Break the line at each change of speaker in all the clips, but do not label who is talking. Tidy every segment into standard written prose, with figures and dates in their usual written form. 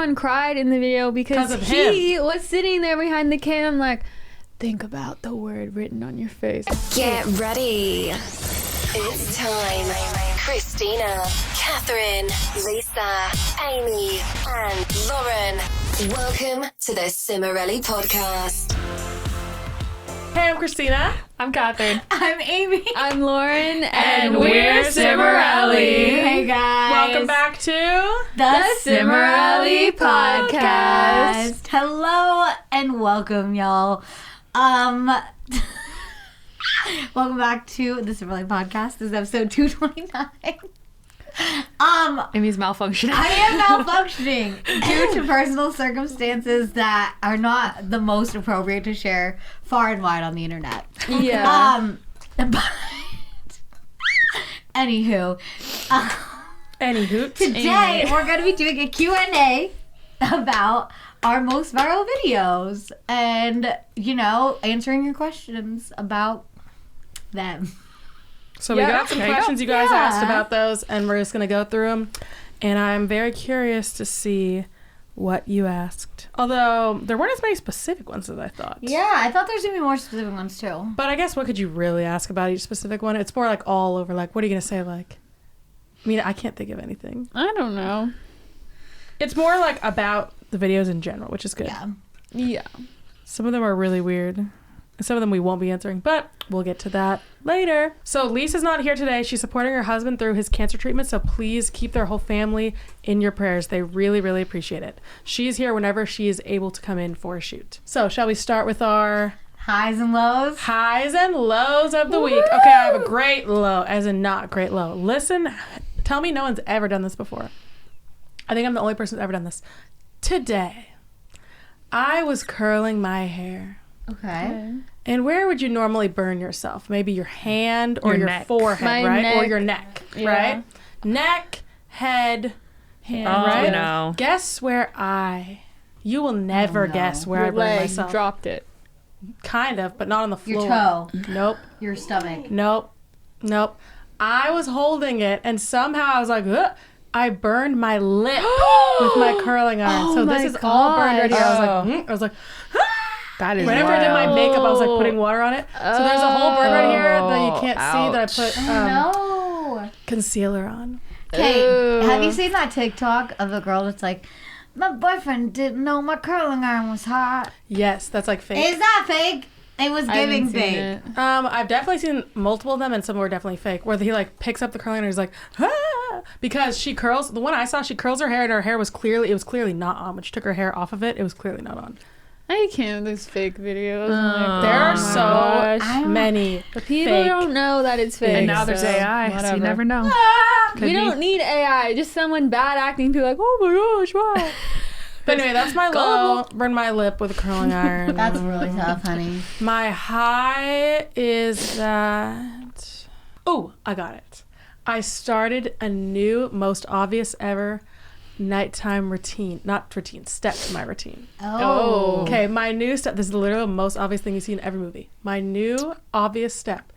everyone cried in the video because he was sitting there behind the cam like, think about the word written on your face.
Get ready. It's time. Christina, Catherine, Lisa, Amy, and Lauren. Welcome to the Cimorelli podcast.
Hey, I'm Christina.
I'm Catherine.
I'm Amy.
I'm Lauren.
And we're Cimorelli.
Hey, guys.
Welcome back to
the
Cimorelli podcast.
Hello and welcome, y'all. Welcome back to the Cimorelli podcast. This is episode 229.
Amy's malfunctioning.
I am malfunctioning due to personal circumstances that are not the most appropriate to share far and wide on the internet.
Yeah.
But anywho, today we're going to be doing a Q&A about our most viral videos and, you know, answering your questions about them.
So we got some questions you guys asked about those, and we're just going to go through them. And I'm very curious to see what you asked. Although, there weren't as many specific ones as I thought.
Yeah, I thought there's going to be more specific ones, too.
But I guess what could you really ask about each specific one? It's more like all over, like, what are you going to say, like? I mean, I can't think of anything.
I don't know.
It's more like about the videos in general, which is good.
Yeah.
Some of them are really weird. Some of them we won't be answering, but we'll get to that later. So Lisa's not here today. She's supporting her husband through his cancer treatment, so please keep their whole family in your prayers. They really, really appreciate it. She's here whenever she is able to come in for a shoot. So shall we start with our...
Highs and lows?
Highs and lows of the week. Okay, I have a great low, as in not great low. Listen, tell me no one's ever done this before. I think I'm the only person who's ever done this. Today, I was curling my hair.
Okay.
And where would you normally burn yourself? Maybe your hand or your forehead,
My
right?
neck.
Or your neck, right? Neck, head, hand, right?
No.
Guess where you will never guess where I
Your
burned
leg
myself.
dropped it.
Kind of, but not on the floor.
Your toe.
Nope.
Your stomach.
Nope. I was holding it, and somehow I was like, ugh. I burned my lip with my curling iron. So this is all burned already. I was like,
That is
whenever I did my makeup, I was like putting water on it. So there's a whole burn right here that you can't see that I put concealer on.
Okay, have you seen that TikTok of a girl that's like, my boyfriend didn't know my curling iron was hot?
Yes, that's like fake.
Is that fake? It was giving fake.
I've definitely seen multiple of them, and some were definitely fake. Where he like picks up the curling iron and he's like, ah! Because she curls. The one I saw, she curls her hair, and her hair was clearly not on. When she took her hair off of it, it was clearly not on.
I can't with these fake videos.
There are so many.
People don't know that it's fake.
And now there's AI,
whatever.
so you never know.
We don't need AI. Just someone bad acting. People like, oh my gosh, wow.
But anyway, that's my low. Burn my lip with a curling iron.
That's really tough, honey.
My high is that... Oh, I got it. I started a new, most obvious ever nighttime routine. Not routine, step to my routine.
Oh.
Okay, my new step... This is literally the most obvious thing you see in every movie. My new obvious step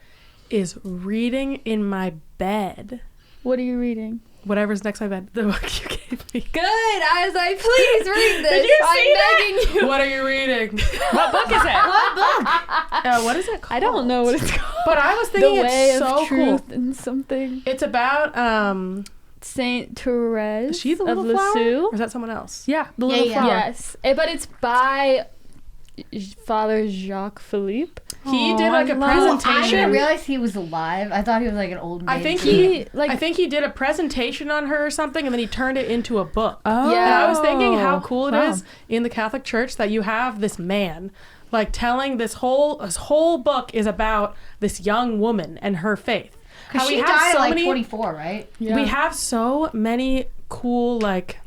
is reading in my bed.
What are you reading?
Whatever's next to my bed. The book you gave me.
Good. I was like, please read this.
Did you
I'm
see that?
begging you.
What are you reading?
What book is it?
What book?
What is it called?
I don't know what it's called.
But I was thinking
The Way
it's so
of Truth
cool.
and something.
It's about
Saint Therese
is she the
of
little flower?
Lisieux.
Or is that someone else?
Yeah, the little flower.
Yes, but it's by Father Jacques Philippe.
He did like a
I
presentation.
didn't realize he was alive. I thought he was like an old man.
I think
I
think he did a presentation on her or something, and then he turned it into a book.
Oh.
And I was thinking how cool it
Wow.
is in the Catholic Church that you have this man like telling this whole book is about this young woman and her faith.
Because she died at like 24, right?
Yeah.
We have so many cool like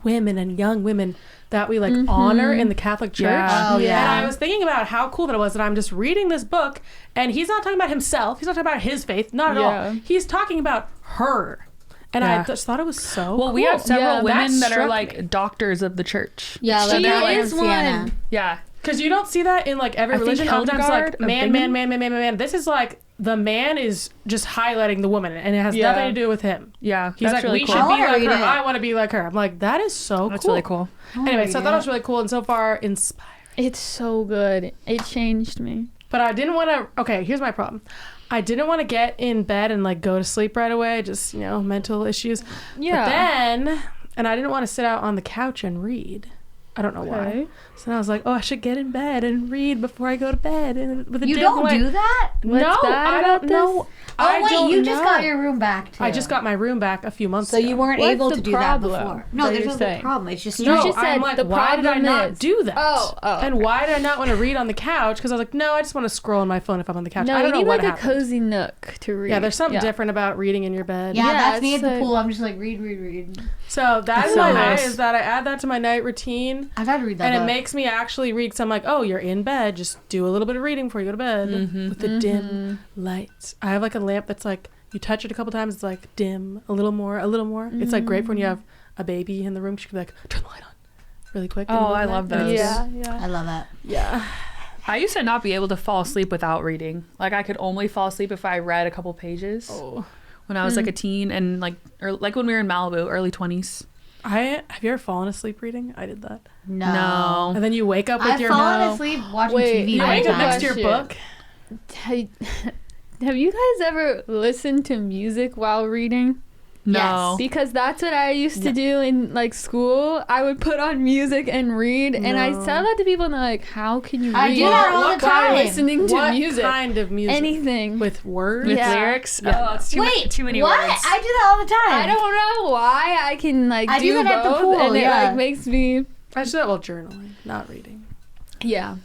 women and young women that we like honor in the Catholic Church.
Yeah.
Oh, yeah.
And I was thinking about how cool that it was that I'm just reading this book and he's not talking about himself. He's not talking about his faith. Not at all. He's talking about her. And I just thought it was so
Well,
cool.
we have several women that are
struck
like
me.
doctors of the church.
Yeah,
She
like
is one.
Yeah.
Because you don't see that in like every
I think
religion. Oftentimes
Hildegard
like
of
man. This is like the man is just highlighting the woman, and it has
Yeah.
nothing to do with him.
Yeah,
He's
that's
like,
really
we
cool.
should
I
be
wanna
like
read
her.
it.
I want to be like her. I'm like, that is so
That's
cool.
really cool.
Anyway, so I thought it was really cool, and so far inspiring.
It's so good. It changed me.
But I didn't want to. Okay, here's my problem. I didn't want to get in bed and like go to sleep right away. Just mental issues.
Yeah.
But then, and I didn't want to sit out on the couch and read. I don't know why. So then I was like, oh, I should get in bed and read before I go to bed. And with a
You
dim
don't
light.
do that?
What's
No,
bad
I
about
don't know.
Oh,
I
wait,
don't
you just
know.
got your room back, too.
I just got my room back a few months
So
ago.
you weren't
What's
able
the
to do
problem
that before. No,
that
there's
you're
no
saying?
problem. It's just
No,
just said
I'm like,
the
why did I
problem
not
is-
do that?
Oh.
And why did I not want to read on the couch? Because I was like, no, I just want to scroll on my phone if I'm on the couch.
No,
I
you
don't know
need
what
like a
happened.
cozy nook to read.
Yeah, there's something different about reading in your bed.
Yeah, that's me at
it's
the
like-
pool. I'm just like, read.
So that's
so
my
nice.
night, is that I add that to my night routine.
I've had to read that
And it
book.
makes me actually read, because I'm like, oh, you're in bed. Just do a little bit of reading before you go to bed with the dim lights. I have like a lamp that's like, you touch it a couple times, it's like dim, a little more. It's like great for when you have a baby in the room. She can be like, turn the light on really quick. in the
Oh,
middle
I
of the
love
night.
those.
I love that.
Yeah.
I used to not be able to fall asleep without reading. Like I could only fall asleep if I read a couple pages.
Oh.
When I was like a teen and like when we were in Malibu, early 20s.
Have you ever fallen asleep reading? I did that.
No.
And then you wake up with
I've
your
fallen asleep watching
Wait,
TV.
You
I
wake
have
up
a
next to your book.
Have you guys ever listened to music while reading?
No.
Because that's what I used to do in like school. I would put on music and read, and I tell that to people, and they're like, "How can you read
I do that all the
while
time.
listening to
What
music?
kind of music?
Anything."
With words?
With
Yeah.
lyrics?
Yeah.
Oh, it's too many
what?
words.
I do that all the time.
I don't know why I can like
I do
do
that at the
both,
pool,
and it
yeah.
like makes me
I just do that while journaling, not reading.
yeah.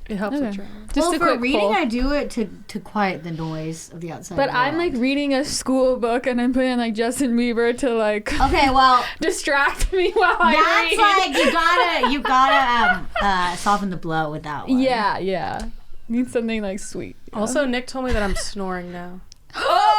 It helps with
Okay.
journaling.
Just
well,
a
for
quick
reading,
poll.
I do it to quiet the noise of the outside
But
world.
I'm like reading a school book, and I'm putting like Justin Bieber to like
Okay, well,
distract me while I read.
that's like you gotta soften the blow with that one.
Yeah. Need something like sweet.
Also, Nick told me that I'm snoring now,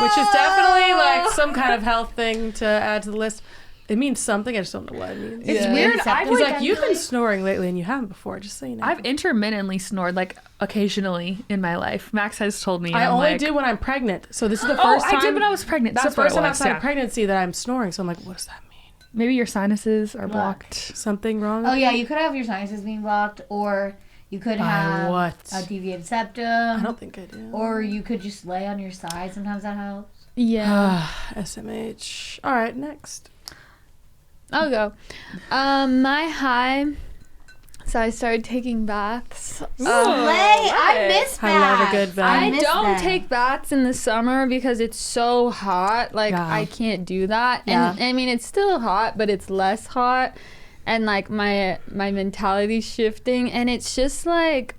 which is definitely like some kind of health thing to add to the list. It means something. I just don't know what it means.
It's
Yeah.
weird.
Acceptance.
He's like, you've been snoring lately, and you haven't before. Just so you know.
I've intermittently snored like occasionally in my life. Max has told me.
I
I'm
only
like,
do when I'm pregnant. So this is the
Oh,
first time.
I did when I was pregnant.
It's
That's
the first
what
time
it was.
outside
Yeah.
of pregnancy that I'm snoring. So I'm like, what does that mean?
Maybe your sinuses are blocked.
Something wrong?
Oh yeah, you could have your sinuses being blocked, or you could have
what?
a deviated septum.
I don't think I do.
Or you could just lay on your side. Sometimes that helps.
Yeah.
SMH. All right, next.
I'll go. My high. So I started taking baths.
I miss
I love a
baths.
good bath.
I
miss
don't
them.
take baths in the summer because it's so hot. Like
Yeah.
I can't do that.
Yeah.
And I mean it's still hot, but it's less hot. And like my mentality's shifting, and it's just like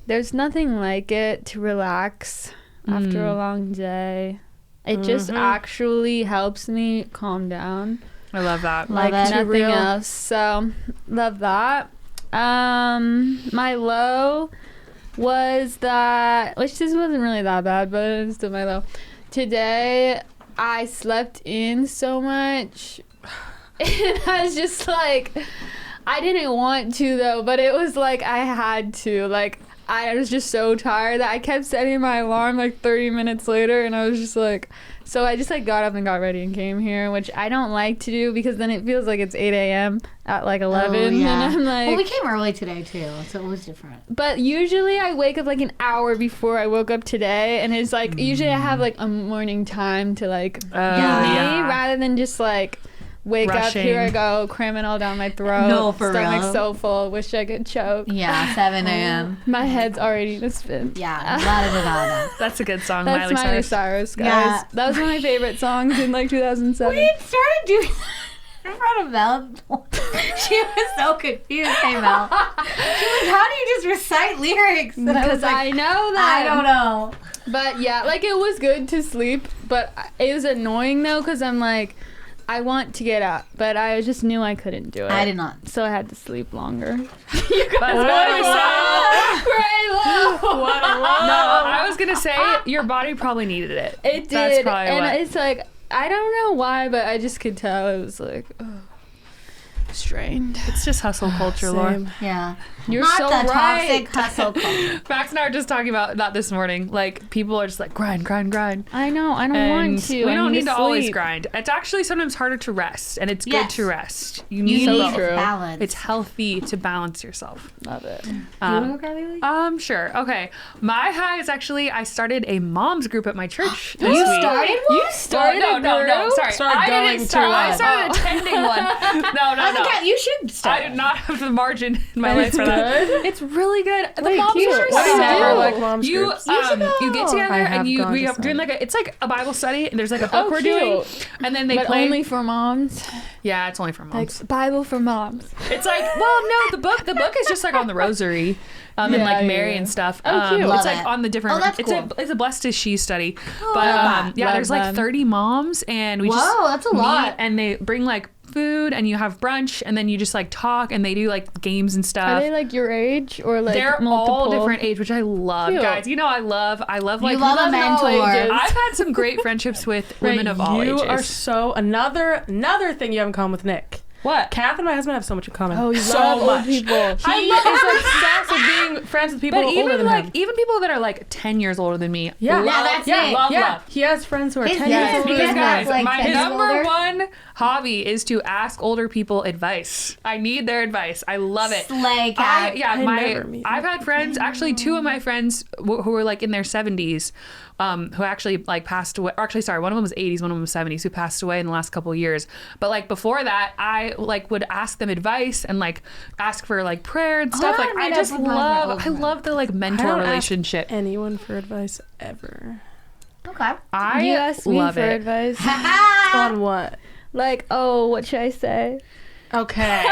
there's nothing like it to relax after a long day. It just actually helps me calm down.
I love that.
Love
Like
it.
nothing
Real.
else. So love that. My low was that, which this wasn't really that bad, but it's still my low. Today I slept in so much, and I was just like, I didn't want to though, but it was like I had to. Like I was just so tired that I kept setting my alarm like 30 minutes later, and I was just like, so I just like got up and got ready and came here, which I don't like to do because then it feels like it's 8 a.m. at like 11, and I'm like,
well, we came early today too, so it was different.
but usually I wake up like an hour before I woke up today, and it's like usually I have like a morning time to like be me rather than just like wake up, here I
Rushing.
go, cramming all down my throat.
No, for
Stomach's
real.
so full, wish I could choke.
Yeah, 7 a.m.
My head's already in a spin.
Yeah, Nevada, Nevada.
That's a good song,
That's
Miley
Miley
Cyrus.
Cyrus, guys.
Yeah.
That was one of my favorite songs in like 2007.
We started doing in front of Mel. She was so confused, hey Mel. She was like, how do you just recite lyrics? And I was
Because
like,
I know that.
I don't know.
But yeah, like it was good to sleep, but it was annoying though because I'm like, I want to get up, but I just knew I couldn't do it.
I did not.
So I had to sleep longer.
What a love.
No, I was gonna say your body probably needed it.
It
That's
did,
probably
and
what.
it's like I don't know why, but I just could tell it was like, ugh. Strained.
It's just hustle culture, Laura.
Same.
Yeah.
You're
Not
so
the
right.
toxic hustle culture.
Max and I were just talking about that this morning. Like, people are just like, grind.
I know. I don't
And
want to.
we
I
don't need to always
sleep.
grind. It's actually sometimes harder to rest, and it's good
Yes.
to rest. You
You
need
need
both.
true.
balance.
It's healthy to balance yourself.
Love it.
Do you want to go, Carly?
Sure. Okay. My high is actually I started a mom's group at my church this
You
week.
started one?
You started
no,
a
no, no.
group?
Sorry.
Started
I
going
didn't
to
start. I
one.
started attending one. No, no, no.
Okay, you should start.
I did not have the margin in my life for that.
good?
It's really good. The
Wait,
mom's
cute.
groups
What
are
do you
I
do?
never like mom's
You
groups.
you get together
I have
and
gone
we
to
are doing
some.
it's like a Bible study and there's like a book
Oh,
we're doing
cute.
and then they
But
play
only for moms.
yeah it's only for moms.
Like Bible for moms.
It's like well no the book is just like on the rosary and
Yeah,
like
yeah,
Mary
yeah.
and stuff.
Oh, cute.
Love
It's like
it.
on the different.
Oh, that's
it's
cool.
a blessed is she study,
love
but
that.
yeah,
Love
there's like
them.
30 moms and we
Whoa,
just
that's a
meet,
lot.
and they bring like food and you have brunch and then you just like talk and they do like games and
Are
stuff.
they like your age or like
They're
multiple?
all different age, which I love,
Cute.
guys. You know, I love like
You love a
all
mentor.
ages.
I've had some great friendships with women of all
you
ages.
are so another thing you have in common with Nick.
What?
Kath and my husband have so much in common.
Oh, you
so
love
much.
old people.
He is obsessed with being friends with people
But
older
even
than
like
him.
even people that are like 10 years older than me.
Yeah.
love,
Yeah, that's it.
love,
Yeah,
love.
he has friends who are
His
10
dad
years
is
older
Because
than
business,
him.
guys,
like
my
10 years
number
older.
one hobby is to ask older people advice. I need their advice. I love it.
Slay, Kat.
I never meet
I've had friends, actually two of my friends who were like in their 70s, who actually like passed away. Or actually, sorry, one of them was 80s, one of them was 70s, who passed away in the last couple of years. But like before that, I like would ask them advice and like ask for like prayer and stuff.
I
Like I
meet up
just
with my
love, I
older
love the like
I
mentor
don't ask
relationship.
anyone for advice ever.
Okay.
I
You asked me
love
for
it.
advice.
On what?
Like, oh, what should I say?
Okay.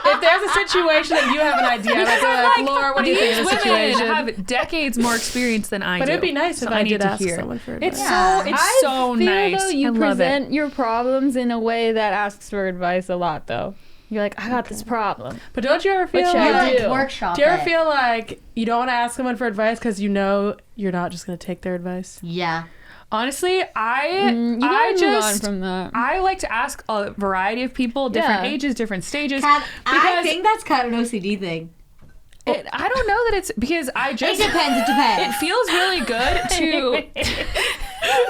If there's a situation that you have an idea, like, Laura, what do you think of the
These women
situation?
have decades more experience than I
But
do.
it'd be nice if
So
I
need
did
to
ask
hear.
someone for
It's
advice.
Yeah.
it's so
I feel
nice.
though you
I love it.
present your problems in a way that asks for advice a lot though. You're like, I got this problem.
But don't you ever feel
Which
You
I
like,
do.
workshop
do you ever
it.
feel like you don't want to ask someone for advice because you know you're not just going to take their advice?
Yeah.
Honestly,
You
I
gotta move on
just
from that.
I like to ask a variety of people, different
Yeah.
ages, different stages.
Kat, I
because
think that's kind of an OCD thing.
I don't know that it's because I
It
just
depends. It depends.
it feels really good to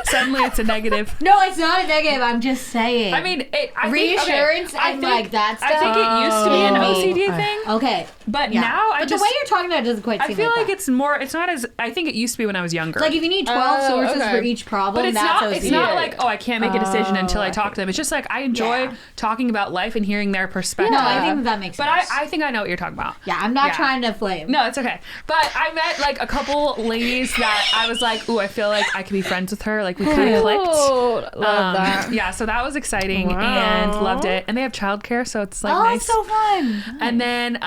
suddenly it's a negative.
No, it's not a negative. I'm just saying.
I mean, I
Reassurance
think, okay,
and, like, that
I think it used to be an
stuff.
OCD
Oh.
thing,
Okay.
but
Yeah.
now I
But
just
the way you're talking about it doesn't quite
I
seem
feel like
that.
it's more. It's not as I think it used to be when I was younger.
Like if you need 12
Oh,
sources
okay.
for each problem,
But it's
that's
not.
OCD.
It's not like I can't make a decision until I
I
talk to them. It's just like I enjoy
Yeah.
talking about life and hearing their perspective.
No, I think that makes
But
sense.
I think I know what you're talking about.
Yeah, I'm not
Yeah.
trying to flame.
No, it's okay. But I met like a couple ladies that I was like, ooh, I feel like I could be friends with her. Like we kind of clicked.
Oh, love that.
Yeah, so that was exciting
Wow.
and loved it. And they have childcare, so it's like
Oh,
nice.
it's so fun.
And then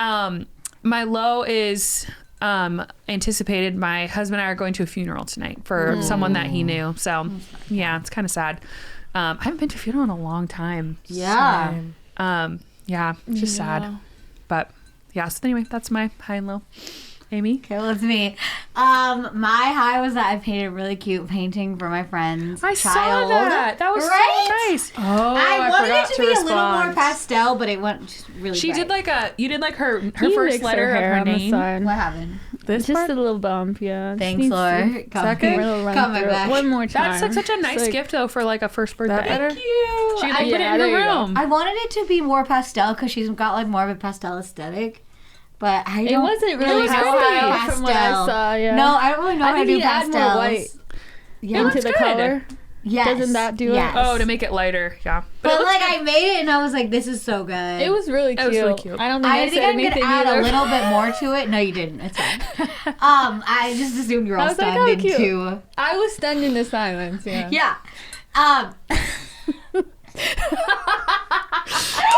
my low is anticipated. My husband and I are going to a funeral tonight for someone that he knew. So yeah, it's kind of sad. I haven't been to a funeral in a long time.
Yeah.
Yeah, it's just sad. But yeah, so anyway, that's my high and low. Amy?
Okay, well, it's me. My high was that I painted a really cute painting for my friend's
I
child.
saw that. That was
Right?
so nice.
Oh,
I wanted
forgot
it to be a little more
respond.
pastel, but it went just really
She did
bright.
like you did like her
Can you
first
mix
letter of
hair
her
on the
name.
side?
What happened?
This
Just
part?
a little bump, yeah. Just
Thanks,
needs
Laura.
to-
Second?
Little run
Coming
through it.
back.
One more time.
That's like such a nice
It's like-
gift though for like a first birthday.
That better?
You.
She
I,
like put it
yeah,
in
there
her
you go.
room.
I wanted it to be more pastel because she's got like more of a pastel aesthetic. But I don't.
It wasn't really
It was
how
pretty
I from what I
pastel.
saw, yeah.
No, I don't really know
I
how to
think
do
you'd add
pastels.
more white
Yeah.
into
looks
the
good.
color.
Yes.
Doesn't that do it?
Yes.
Oh, to make it lighter, yeah.
But
it looks
like
good.
I made it and I was like, this is so good.
It was really
It
cute.
was really cute.
I don't think I,
I
said
think I'm
anything
gonna add
either.
a little bit more to it. No, you didn't. It's fine. I just assumed you were
I
all
was like,
stunned
oh,
into.
cute. I was stunned into silence, yeah.
Yeah.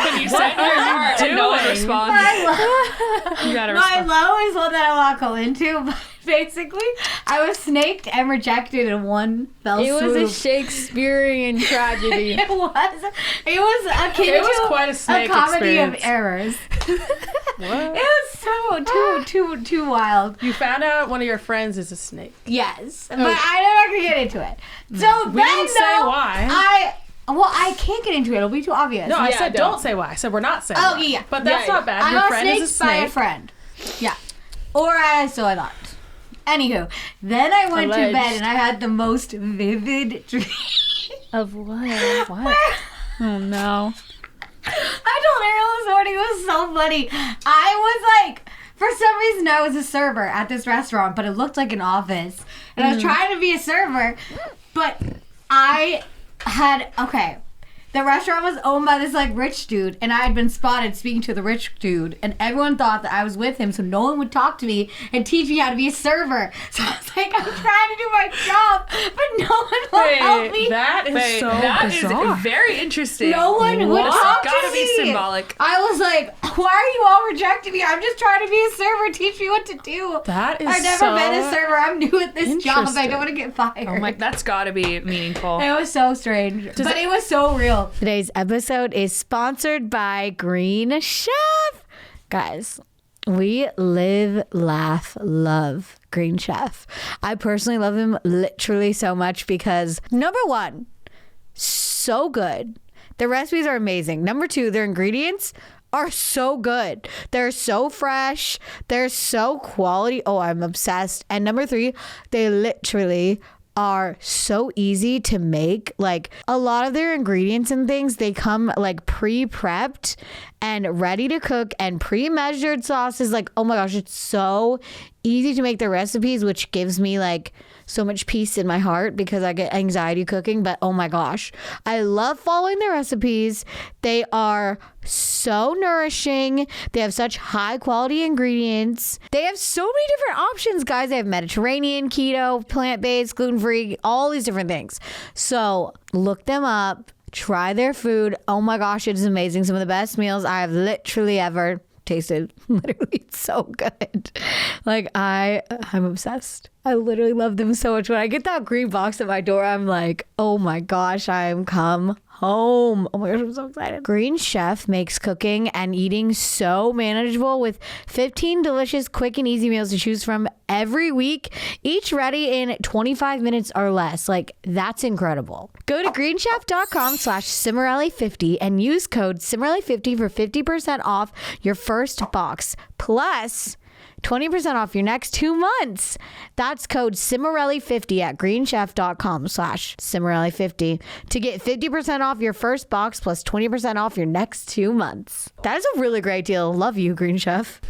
When you said your heart and no one
doing?
responds, you gotta
My
respond.
low is one that I won't go into, but basically, I was snaked and rejected in one fell
It was
swoop.
a Shakespearean tragedy.
It was akin
It was
to
quite a snake
comedy
experience.
of errors.
What?
It was so too wild.
You found out one of your friends is a snake.
Yes, but I'm not gonna get into it. So
We didn't say why.
Well, I can't get into it. It'll be too obvious.
No, I
Yeah,
said
don't.
don't say why. I said we're not saying
Oh,
why.
yeah.
But that's
Yeah,
not bad.
I'm
Your
a
friend
snake
is a
by a
snake.
friend. Yeah. So I thought. Anywho, then I went to
Alleged.
bed and I had the most vivid dream.
Of what? What? Oh no.
I told Ariel this morning, it was so funny. I was like, for some reason, I was a server at this restaurant, but it looked like an office. And I was trying to be a server, but I had, okay, the restaurant was owned by this like rich dude, and I had been spotted speaking to the rich dude, and everyone thought that I was with him, so no one would talk to me and teach me how to be a server. So I was like, I'm trying to do my job, but no one will help me.
That is so
that
bizarre.
is very interesting.
No one would
This
talk
has gotta
to
be
me.
symbolic.
I was like, why are you all rejecting me? I'm just trying to be a server. Teach me what to do.
That is
I've never
so
been a server. I'm new at this job. I
interesting.
don't want to get fired.
Oh my, that's gotta be meaningful.
It was so strange, but it was so real. Today's episode is sponsored by Green Chef. Guys, we live, laugh, love Green Chef. I personally love him literally so much because, number one, so good. The recipes are amazing. Number two, their ingredients are so good. They're so fresh. They're so quality. Oh, I'm obsessed. And number three, they literally are so easy to make. Like a lot of their ingredients and things, they come like pre-prepped and ready to cook and pre-measured sauces. Like, oh my gosh, it's so easy to make the recipes, which gives me like so much peace in my heart because I get anxiety cooking. But oh my gosh, I love following the recipes. They are so nourishing. They have such high quality ingredients. They have so many different options, guys. They have Mediterranean, keto, plant-based, gluten-free, all these different things. So look them up. Try their food. Oh my gosh, it is amazing. Some of the best meals I have literally ever tasted. Literally, it's so good. Like I'm obsessed. I literally love them so much. When I get that green box at my door, I'm like, oh my gosh, I'm come home. Oh my gosh, I'm so excited. Green Chef makes cooking and eating so manageable with 15 delicious, quick and easy meals to choose from every week, each ready in 25 minutes or less. Like, that's incredible. Go to greenchef.com/Cimorelli50 and use code Cimorelli50 for 50% off your first box. Plus 20% off your next 2 months. That's code Cimorelli50 at greenchef.com/Cimorelli50 to get 50% off your first box plus 20% off your next 2 months. That is a really great deal. Love you, Green Chef.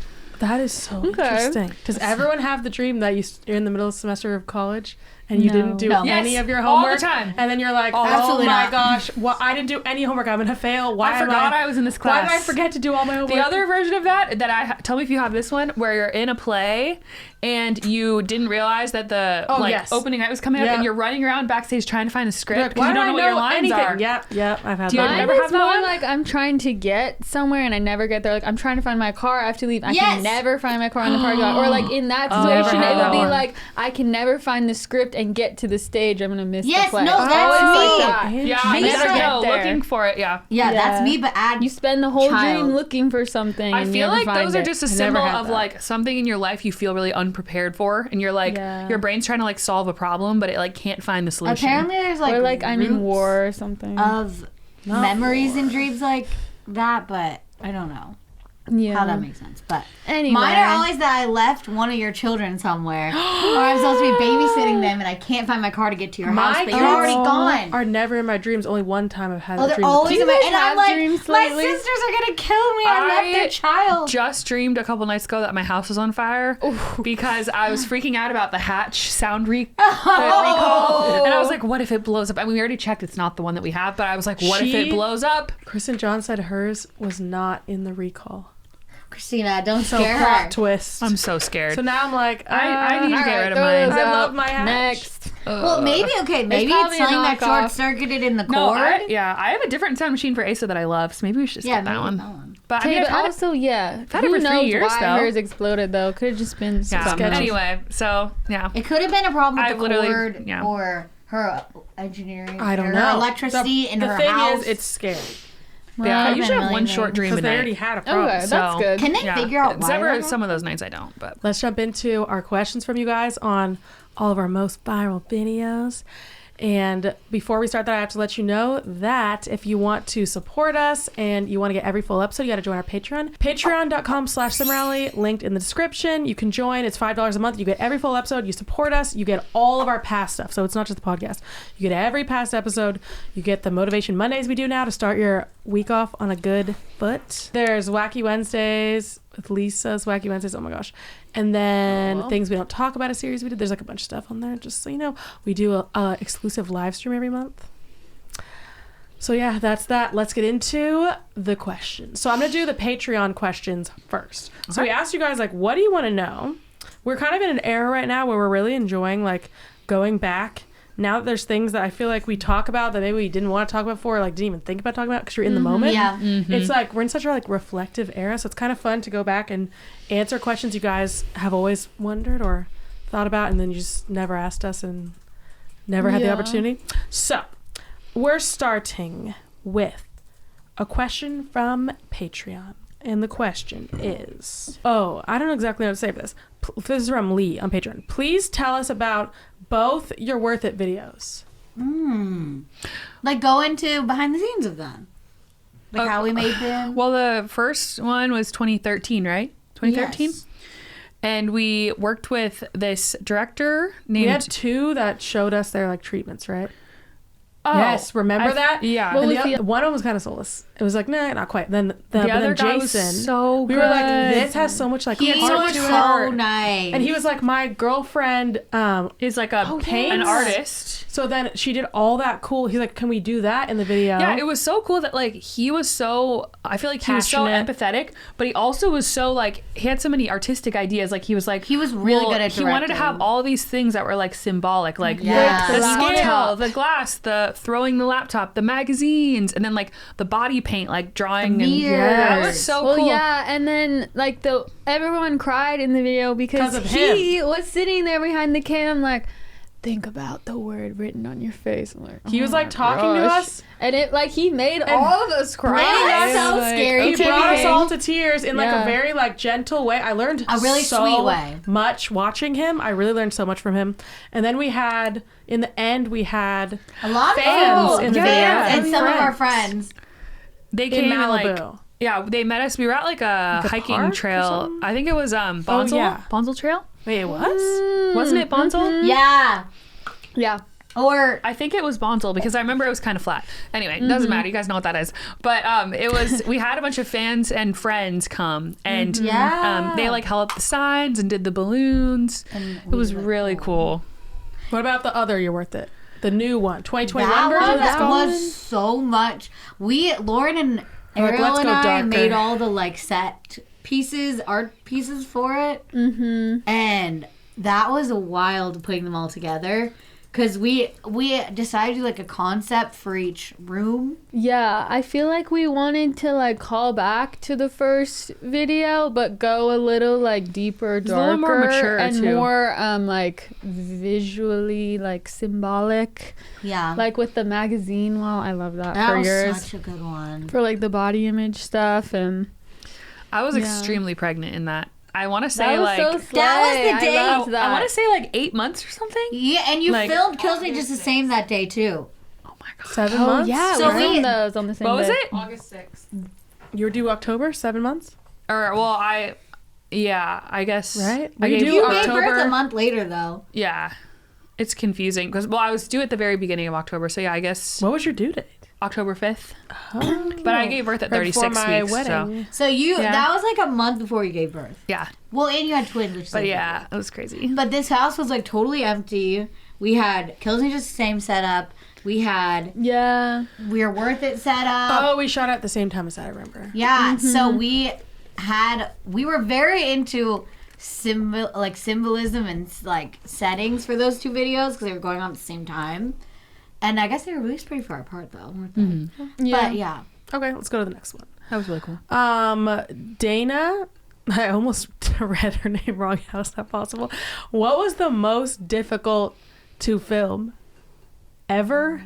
That is so interesting. Does everyone have the dream that you're in the middle of the semester of college and you didn't do any
Yes,
of your
all the
homework?
time.
And then you're like,
Absolutely
oh my
not.
gosh, well, I didn't do any homework. I'm going to fail. Why
I
am
forgot I was in this
Why
class.
did I forget to do all my homework?
The other version of that tell me if you have this one, where you're in a play and you didn't realize that the opening night was coming up, and you're running around backstage trying to find a script because
Why
you don't
do
know
I
what your lines
anything?
are.
Yep, I've had
Do you
that.
ever
Mine
have
is more
one?
like I'm trying to get somewhere and I never get there. Like I'm trying to find my car. I have to leave. I
Yes.
can never find my car in the parking lot. Or like in that
never
situation,
had
it would
that
be
one.
like I can never find the script and get to the stage. I'm gonna miss
Yes,
the play.
no,
It's
that's
always
me.
like that.
Yeah,
I
I
never
never
get
know.
there.
Looking for it, yeah.
Yeah,
Yeah.
that's me, but add
You spend the whole
Child.
dream looking for something.
I
and
feel
you never
like
find
those are
it.
just a
I never
symbol
had
of
that.
like something in your life you feel really unprepared for, and you're like
Yeah.
your brain's trying to like solve a problem, but it like can't find the solution.
Apparently, there's like
or like I'm in
roots
war or something.
of memories and dreams like that, but I don't know
yeah.
how that makes sense. But
Anyway.
mine are always that I left one of your children somewhere, or I'm supposed to be babysitting them, and I can't find my car to get to your house, but you're already gone.
Are never in my dreams. Only one time I've had
Oh,
a
they're
dream.
always
you
in my,
guys
and I'm
have
like,
dreams
my
lately?
sisters are gonna kill me. I left their child.
Just dreamed a couple nights ago that my house was on fire because I was freaking out about the hatch sound recall, and I was like, "What if it blows up?" I mean, we already checked; it's not the one that we have. But I was like, "What if it blows up?"
Kristen John said hers was not in the recall.
Christina, don't
So
scare
plot
her.
twist.
I'm so scared.
So now I'm like,
I need to
All
get
right,
rid of
throw
mine.
those
I
out.
love my hatch.
Next.
Well, maybe maybe it's
probably a
something that
knockoff.
short circuited in the
No,
cord.
I have a different sound machine for Asa that I love, so maybe we should just get that
maybe
one.
that one.
But I
Okay,
mean,
but
I've had it-
also, yeah.
had it
Who
for 3
knows
years,
why
though.
hers exploded, though? Could have just been
yeah.
something.
Anyway, so yeah.
It could have been a problem with
I've
the
literally-
cord
yeah.
or her engineering.
I don't
or
know.
Her electricity in
the
her
thing
house.
is, it's scary
Yeah, I
Could've
usually
been
have one
really
short dream a
because they
night.
already had a problem.
Okay, that's
So-
good.
Can they
Yeah.
figure out why?
Except for
that
some of those nights I don't, but
Let's jump into our questions from you guys on all of our most viral videos. And before we start that, I have to let you know that if you want to support us and you want to get every full episode, you got to join our Patreon. Patreon.com/Cimorelli, linked in the description. You can join. It's $5 a month. You get every full episode. You support us. You get all of our past stuff. So it's not just the podcast. You get every past episode. You get the Motivation Mondays we do now to start your week off on a good foot. There's Wacky Wednesdays with Lisa's Wacky Wednesdays. Oh my gosh. And then things we don't talk about, a series we did. There's like a bunch of stuff on there, just so you know. We do a exclusive live stream every month. So yeah, that's that. Let's get into the questions. So I'm gonna do the Patreon questions first. So we asked you guys, like, what do you want to know? We're kind of in an era right now where we're really enjoying like going back. Now that there's things that I feel like we talk about that maybe we didn't want to talk about before, or like didn't even think about talking about because you're in the moment.
Yeah.
It's like we're in such a like reflective era, so it's kind of fun to go back and answer questions you guys have always wondered or thought about, and then you just never asked us and never had the opportunity. So we're starting with a question from Patreon. And the question is, I don't know exactly how to say this. This is from Lee on Patreon. Please tell us about both your Worth It videos.
Like go into behind the scenes of them. Like how we made them.
Well, the first one was 2013, right? 2013?
Yes.
And we worked with this director named...
We had two that showed us their like treatments, right?
Oh,
yes, remember that?
Yeah.
And one of them was kind of soulless. It was like, nah, not quite. Then the
other guy
Jason,
was so
we were like,
good.
this has so much like
He
heart
was
to
so
it.
nice.
And he was like, my girlfriend
is like an
paints.
artist.
So then she did all that cool. He's like, can we do that in the video?
Yeah, it was so cool that like he was so, I feel like he was so
Passionate.
empathetic, but he also was so like, he had so many artistic ideas. Like he was
really good at
He wanted to
directing.
have all these things that were like symbolic, like
Yeah.
the
The
scale,
laptop.
the glass, the throwing the laptop, the magazines, and then like the body paint, like drawing.
The
And
mirrors.
that was so
Well,
cool.
yeah, and then like everyone cried in the video because
of
he was sitting there behind the cam, like, think about the word written on your face. I'm like,
He was like talking to us.
and it like he made all of us cry.
That's so
Like,
scary.
He
to
brought
me.
us all to tears in like
Yeah.
a very like gentle way. I learned
A really
so
sweet way.
much watching him. I really learned so much from him. And then we had in the end we had
A lot of
fans
people,
in the
fans
video.
and some of our
Friends.
friends.
They
in
came and, like,
Malibu.
yeah, they met us. We were at like a
Like a
hiking
park or
trail.
something?
I think it was Bonsall.
yeah.
Bonsall Trail?
Wait, it was?
Wasn't it Bonsall?
Yeah.
Yeah.
Or
I think it was Bonsall because I remember it was kind of flat. Anyway, doesn't matter. You guys know what that is. But it was, we had a bunch of fans and friends come and
Yeah.
they like held up the signs and did the balloons.
And
It was really cool.
What about the other You're Worth It? The new one, 2021
that
version?
one
it's called?
was so much. Lauren and
Like,
Ariel
let's
and
go
I
darker.
made all the like set pieces, art pieces for it. And that was wild putting them all together. Because we decided to do like a concept for each room.
Yeah, I feel like we wanted to like call back to the first video, but go a little like deeper,
a
darker,
little more mature,
and
too.
more like visually like symbolic.
Yeah.
Like with the magazine wall, I love that,
that
for
was
yours.
such a good one.
For like the body image stuff, and
I was
Yeah.
extremely pregnant in that. I want to
that
say
was
like,
so slay.
That was the day-
I loved that.
I want to say like 8 months or something.
Yeah, and you
Like-
filmed Kills Me Just the Same that day too.
Oh my God.
7
Oh
months?
yeah,
So
we
we-
filmed those on the same
What was
day.
it?
August 6th.
You were due October, 7 months?
Or, well, I guess.
Right?
I
We
gave
do
You
October.
gave birth a month later though.
Yeah. It's confusing because, well, I was due at the very beginning of October. So, yeah, I guess
What was your due date?
October 5th.
Oh.
But I gave birth at
Right before
36
my
weeks.
wedding.
So,
So
Yeah.
that was like a month before you gave birth.
yeah.
Well, and you had twins, which is
But
like-
yeah, it was crazy.
But this house was like totally empty. We had Kills Me Just the Same set up. We had
Yeah.
We're Worth It set up.
Oh, we shot at the same time as that, I remember.
Yeah, so we were very into symbolism and like settings for those two videos because they were going on at the same time. And I guess they were released pretty far apart though, weren't they?
Yeah.
But yeah.
Okay, let's go to the next one.
That was really cool.
Dana, I almost read her name wrong. How is that possible? What was the most difficult to film ever?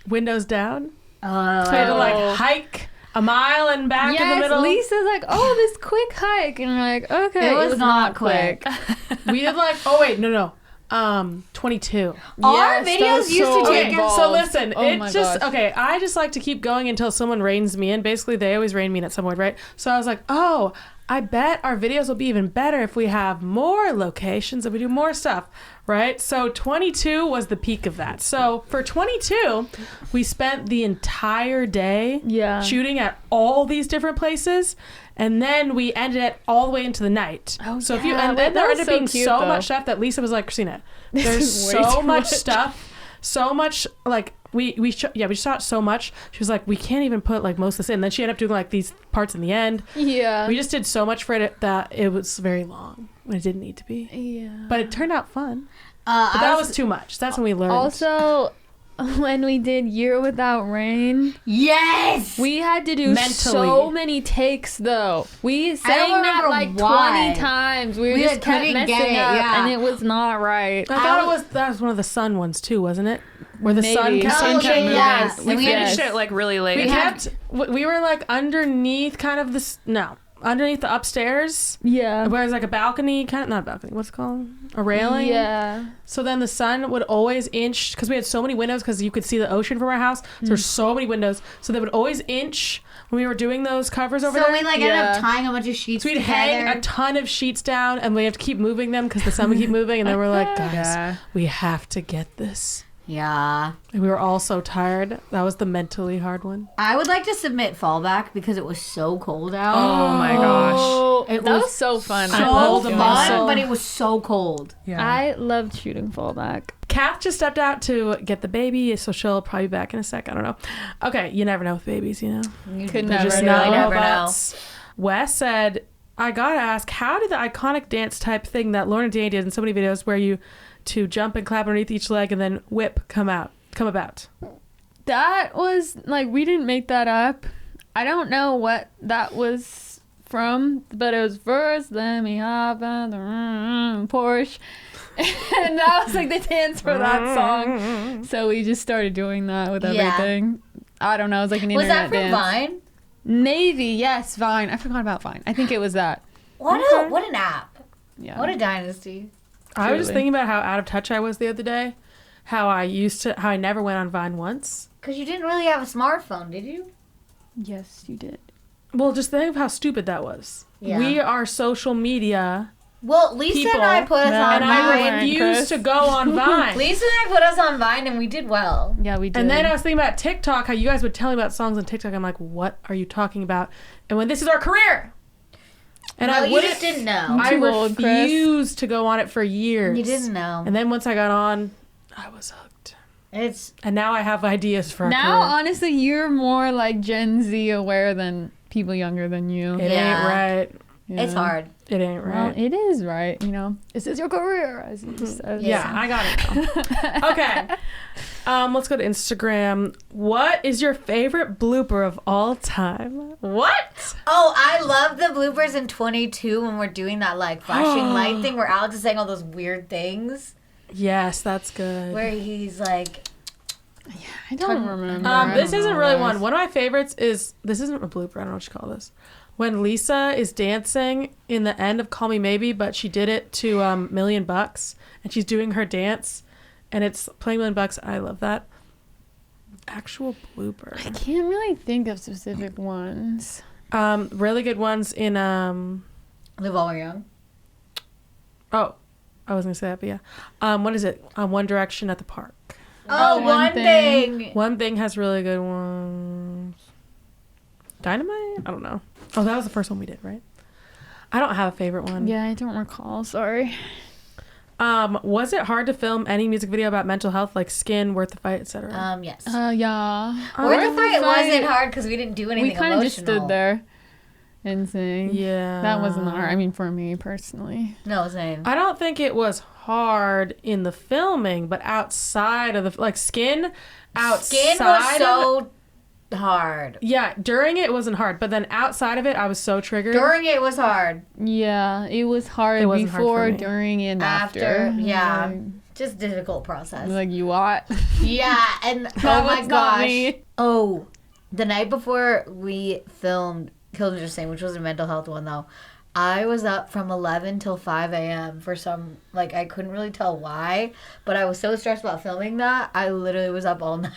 Windows down. So we had to like hike a mile and back in the
Yes,
middle.
Lisa's like, oh, this quick hike, and we're like, okay,
It was not
quick.
We did like, oh wait, no. 22.
Our videos used to take
involved.
So listen,
Oh my
it just
gosh.
okay. I just like to keep going until someone reins me in. Basically, they always rein me in at some point, right? So I was like, oh, I bet our videos will be even better if we have more locations and we do more stuff, right? So 22 was the peak of that. So for 22, we spent the entire day shooting at all these different places. And then we ended it all the way into the night.
Oh,
so if
yeah.
you and
Wait,
then there
that was
ended up being
so cute,
so
though.
much stuff that Lisa was like, Christina,
This
there's
is way
so
too
much
much.
stuff, so much like we shot so much. She was like, we can't even put like most of this in. Then she ended up doing like these parts in the end.
Yeah.
We just did so much for it that it was very long when it didn't need to be.
Yeah.
But it turned out fun. But that was too much. That's when we learned.
Also, when we did Year Without Rain,
Yes.
we had to do
Mentally.
so many takes though. We sang that
remember
like
why.
20 times. We
We
just kept
couldn't
messing
get it,
up
yeah.
and it was not right.
I thought that was one of the sun ones too, wasn't it? Where the sun
Maybe.
kept
Oh,
changing.
yeah, yeah.
Yes,
We
And
finished it like really late.
We were like underneath kind of this underneath the upstairs
Yeah.
where it's like a balcony kind of not a balcony, what's it called, a railing.
Yeah.
So then the sun would always inch because we had so many windows because you could see the ocean from our house. So there's so many windows, so they would always inch when we were doing those covers over
So
there.
we like ended
Yeah.
up tying a bunch of sheets
So we'd
together.
hang a ton of sheets down and we have to keep moving them because the sun would keep moving, and then we're like, guys,
Yeah.
we have to get this.
Yeah.
And we were all so tired. That was the mentally hard one.
I would like to submit Fallback because it was so cold out.
Oh my gosh.
Oh,
It
that
was
was so fun.
So
I loved doing
fun,
it.
but it was so cold.
I loved shooting Fallback.
Kath just stepped out to get the baby, so she'll probably be back in a sec. I don't know. Okay, you never know with babies, you know.
Could
They're
never
just
know.
not
never know.
robots. Wes said, I gotta ask, how did the iconic dance type thing that Lauren and Danny did in so many videos where you to jump and clap underneath each leg and then whip come about?
That was like, we didn't make that up. I don't know what that was from, but it was first, let me hop on the Porsche. And that was like the dance for that song. So we just started doing that with
Yeah.
everything. I don't know. It was like an
Was
internet
that from
dance.
Vine?
Maybe, yes, Vine. I forgot about Vine. I think it was that.
What an app.
Yeah.
What a dynasty.
I was just
Truly.
thinking about how out of touch I was the other day. How I never went on Vine once.
Because you didn't really have a smartphone, did you?
Yes, you did.
Well, just think of how stupid that was.
Yeah.
We are social media,
Well, Lisa
People.
and I put us
No,
on
and
you
I
weren't,
Vine.
refused
Chris.
to go on Vine.
Lisa and I put us on Vine and we did well.
Yeah, we did.
And then I was thinking about TikTok, how you guys would tell me about songs on TikTok. I'm like, what are you talking about? And when this is our career. And
Well,
I
you
wouldn't,
just didn't know.
I
Too old, Chris.
refused to go on it for years.
You didn't know.
And then once I got on, I was hooked.
It's
And now I have ideas for a
now,
career.
honestly, you're more like Gen Z aware than people younger than you.
It
Yeah.
ain't right.
Yeah.
it's hard.
It ain't
Well,
right.
it is right. You know, this is your career, as you said.
Yeah, I got it now. Okay. Let's go to Instagram. What is your favorite blooper of all time? What?
Oh, I love the bloopers in 22 when we're doing that like flashing light thing where Alex is saying all those weird things
Yes, that's good.
where he's like,
I don't remember.
This isn't really one. One of my favorites is, this isn't a blooper, I don't know what you call this. When Lisa is dancing in the end of Call Me Maybe, but she did it to $1 Million, and she's doing her dance, and it's playing $1 Million. I love that. Actual blooper.
I can't really think of specific ones.
Really good ones in
Live While We're Young.
oh, I was gonna say that, but yeah. What is it? One Direction at the Park.
Oh,
One
one
Thing.
thing.
One Thing has really good ones. Dynamite? I don't know. Oh, that was the first one we did, right? I don't have a favorite one.
Yeah, I don't recall. Sorry.
Was it hard to film any music video about mental health, like Skin, Worth the Fight, etc.?
Yes.
Yeah.
Worth the Fight
Fight-
wasn't hard because we didn't do anything
We kind of just
emotional.
stood there and sang.
Yeah.
That wasn't hard. I mean, for me personally.
No, same.
I don't think it was hard in the filming, but outside of the Skin, outside
Skin was
of,
so hard.
yeah, during it wasn't hard, but then outside of it, I was so triggered.
During it was hard.
Yeah, it was hard
It wasn't hard
before,
for me.
during, and
After,
after.
yeah. Just difficult process.
Like, you what?
Yeah, and
That
oh my
was not
gosh.
me.
Oh, the night before we filmed Killed Interesting, which was a mental health one though, I was up from 11 till 5 a.m. for some, like, I couldn't really tell why, but I was so stressed about filming that I literally was up all night.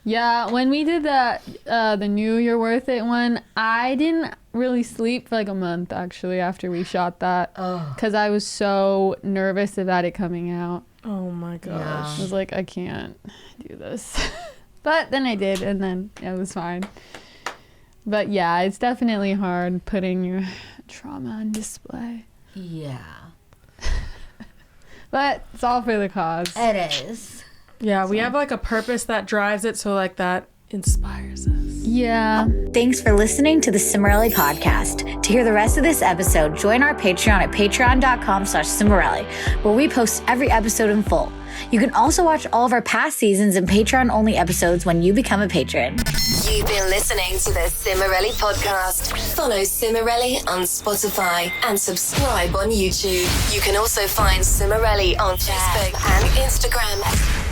Yeah, when we did that, the New You're Worth It one, I didn't really sleep for like a month, actually, after we shot that. Because I was so nervous about it coming out.
Oh my gosh.
I was like, I can't do this. But then I did, and then it was fine. But yeah, it's definitely hard putting your trauma on display.
Yeah.
But it's all for the cause.
It is.
Yeah, we have like a purpose that drives it, so like that inspires us.
Yeah.
Thanks for listening to the Cimorelli podcast. To hear the rest of this episode, join our Patreon at patreon.com/Cimorelli, where we post every episode in full. You can also watch all of our past seasons and Patreon-only episodes when you become a patron.
You've been listening to the Cimorelli podcast. Follow Cimorelli on Spotify and subscribe on YouTube. You can also find Cimorelli on Facebook and Instagram.